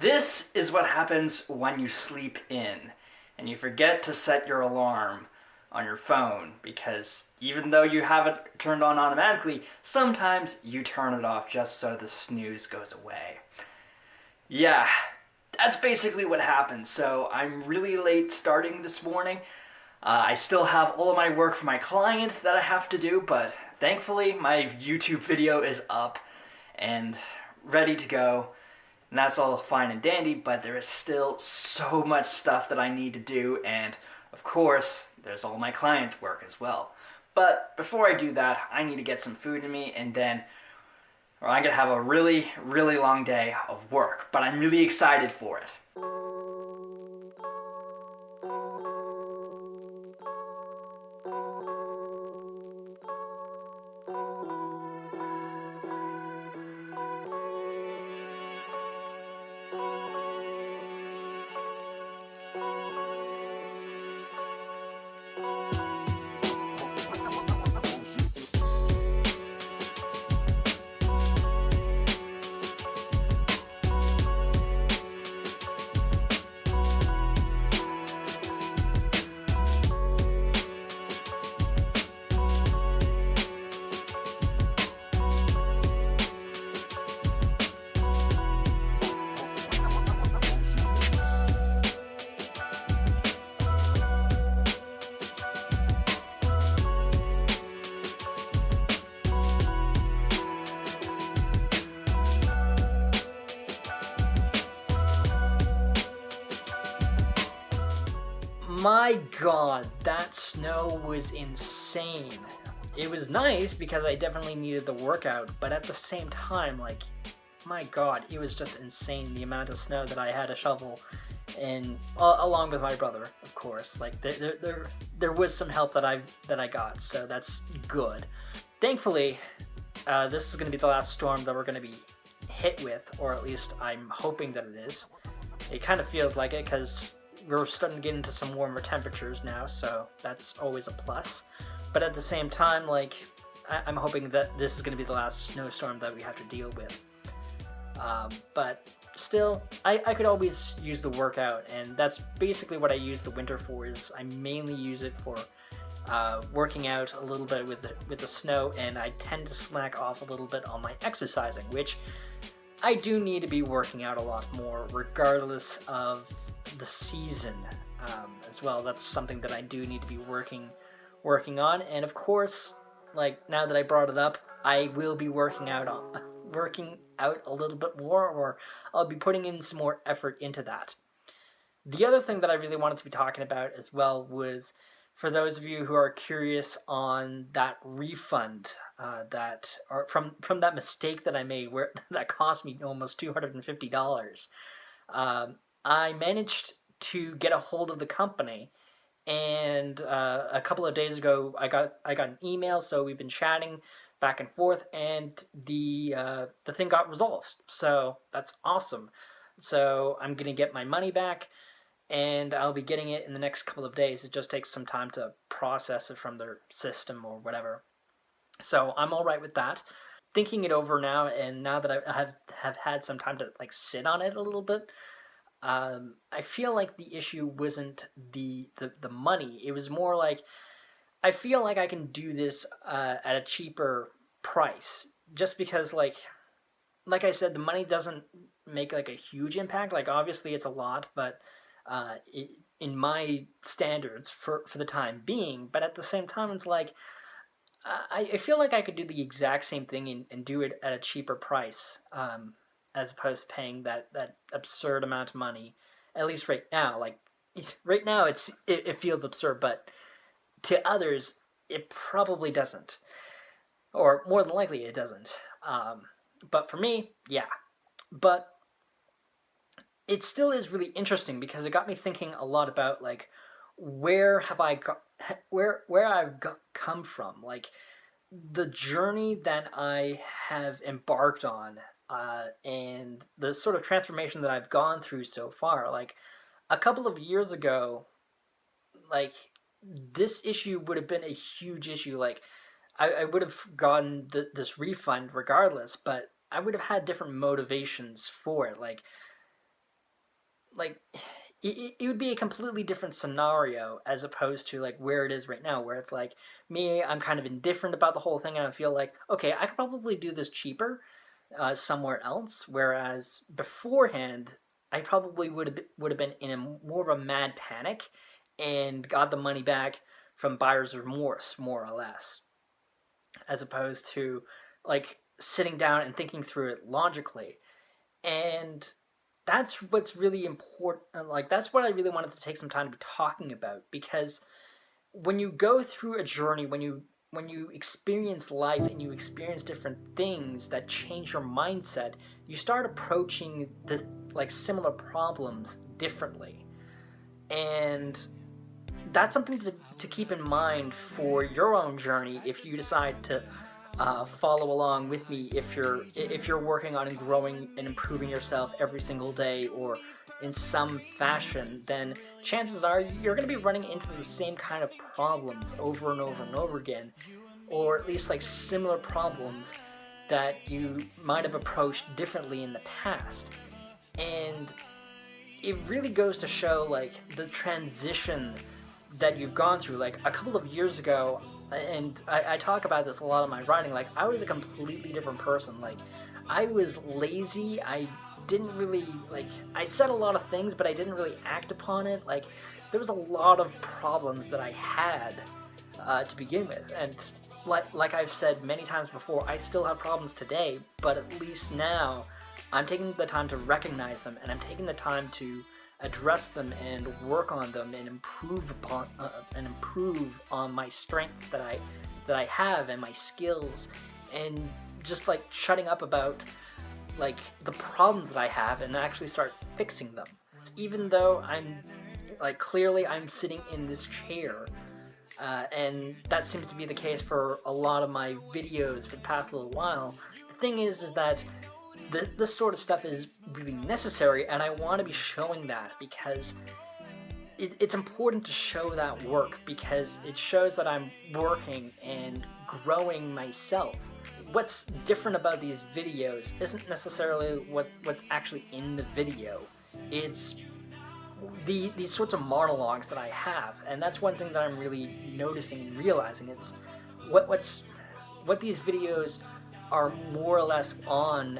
This is what happens when you sleep in and you forget to set your alarm on your phone, because even though you have it turned on automatically, sometimes you turn it off just so the snooze goes away. Yeah, that's basically what happened. So I'm really late starting this morning. I still have all of my work for my client that I have to do, but thankfully my YouTube video is up and ready to go. And that's all fine and dandy, but there is still so much stuff that I need to do, and of course, there's all my client work as well. But before I do that, I need to get some food in me, and then I'm going to have a really, really long day of work. But I'm really excited for it. My god, that snow was insane. It was nice because I definitely needed the workout, but at the same time, like, my god, it was just insane the amount of snow that I had to shovel, and along with my brother, of course. Like, there was some help that I got, so that's good. Thankfully, this is going to be the last storm that we're going to be hit with, or at least I'm hoping that it is. It kind of feels like it because we're starting to get into some warmer temperatures now, so that's always a plus. But at the same time, like, I'm hoping that this is going to be the last snowstorm that we have to deal with. But still, I could always use the workout, and that's basically what I use the winter for. Is I mainly use it for working out a little bit with the snow, and I tend to slack off a little bit on my exercising, which I do need to be working out a lot more, regardless of the season as well. That's something that I do need to be working on, and of course, like, now that I brought it up, I will be working out a little bit more, or I'll be putting in some more effort into that. The other thing that I really wanted to be talking about as well was, for those of you who are curious on that refund from that mistake that I made, where that cost me almost $250. I managed to get a hold of the company, and a couple of days ago I got an email, so we've been chatting back and forth, and the thing got resolved. So that's awesome. So I'm gonna get my money back, and I'll be getting it in the next couple of days. It just takes some time to process it from their system or whatever. So I'm all right with that. Thinking it over now, and now that I have had some time to, like, sit on it a little bit, I feel like the issue wasn't the money. It was more like, I feel like I can do this at a cheaper price, just because, like I said, the money doesn't make, like, a huge impact. Like, obviously it's a lot, but in my standards for the time being. But at the same time, it's like, I feel like I could do the exact same thing and do it at a cheaper price, as opposed to paying that absurd amount of money, at least right now. Like, right now it feels absurd, but to others it probably doesn't, or more than likely it doesn't. But for me, yeah. But it still is really interesting, because it got me thinking a lot about, like, where I've come from, like, the journey that I have embarked on, and the sort of transformation that I've gone through so far. Like, a couple of years ago, like, this issue would have been a huge issue. Like, I would have gotten this refund regardless, but I would have had different motivations for it. Like, like it would be a completely different scenario as opposed to like where it is right now, where it's like me, I'm kind of indifferent about the whole thing, and I feel like, okay, I could probably do this cheaper somewhere else. Whereas beforehand, I probably would have been in a more of a mad panic and got the money back from buyer's remorse, more or less, as opposed to like sitting down and thinking through it logically. And that's what's really important. Like, that's what I really wanted to take some time to be talking about, because when you go through a journey, when you experience life and you experience different things that change your mindset, you start approaching the like similar problems differently. And that's something to keep in mind for your own journey if you decide to follow along with me, if you're working on growing and improving yourself every single day, or in some fashion, then chances are you're going to be running into the same kind of problems over and over and over again, or at least like similar problems that you might have approached differently in the past. And it really goes to show like the transition that you've gone through. Like a couple of years ago, and I talk about this a lot in my writing, like I was a completely different person. Like I was lazy. I didn't really, like, I said a lot of things, but I didn't really act upon it. Like there was a lot of problems that I had to begin with. And like I've said many times before, I still have problems today, but at least now I'm taking the time to recognize them, and I'm taking the time to address them and work on them and improve on my strengths that I have, and my skills, and just like shutting up about like the problems that I have and actually start fixing them. Even though I'm like, clearly I'm sitting in this chair, and that seems to be the case for a lot of my videos for the past little while. The thing is that this sort of stuff is really necessary, and I want to be showing that, because it's important to show that work, because it shows that I'm working and growing myself. What's different about these videos isn't necessarily what's actually in the video. It's these sorts of monologues that I have, and that's one thing that I'm really noticing and realizing. It's what these videos are more or less on,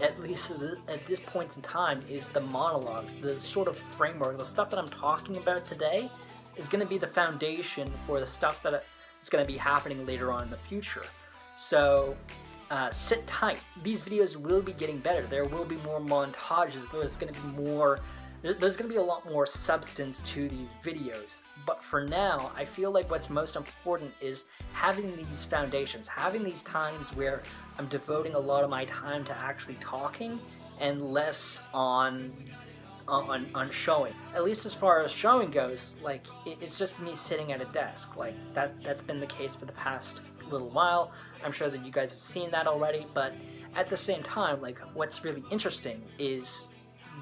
at least at this point in time, is the monologues, the sort of framework. The stuff that I'm talking about today is going to be the foundation for the stuff that is going to be happening later on in the future. So sit tight. These videos will be getting better. There will be more montages. There's going to be a lot more substance to these videos. But for now, I feel like what's most important is having these foundations, having these times where I'm devoting a lot of my time to actually talking and less on showing. At least as far as showing goes, like it's just me sitting at a desk. Like that's been the case for the past little while. I'm sure that you guys have seen that already, but at the same time, like what's really interesting is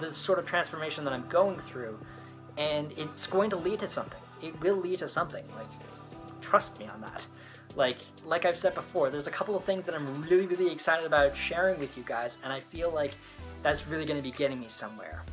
the sort of transformation that I'm going through, and it's going to lead to something. It will lead to something. Like, trust me on that. Like I've said before, there's a couple of things that I'm really, really excited about sharing with you guys, and I feel like that's really going to be getting me somewhere.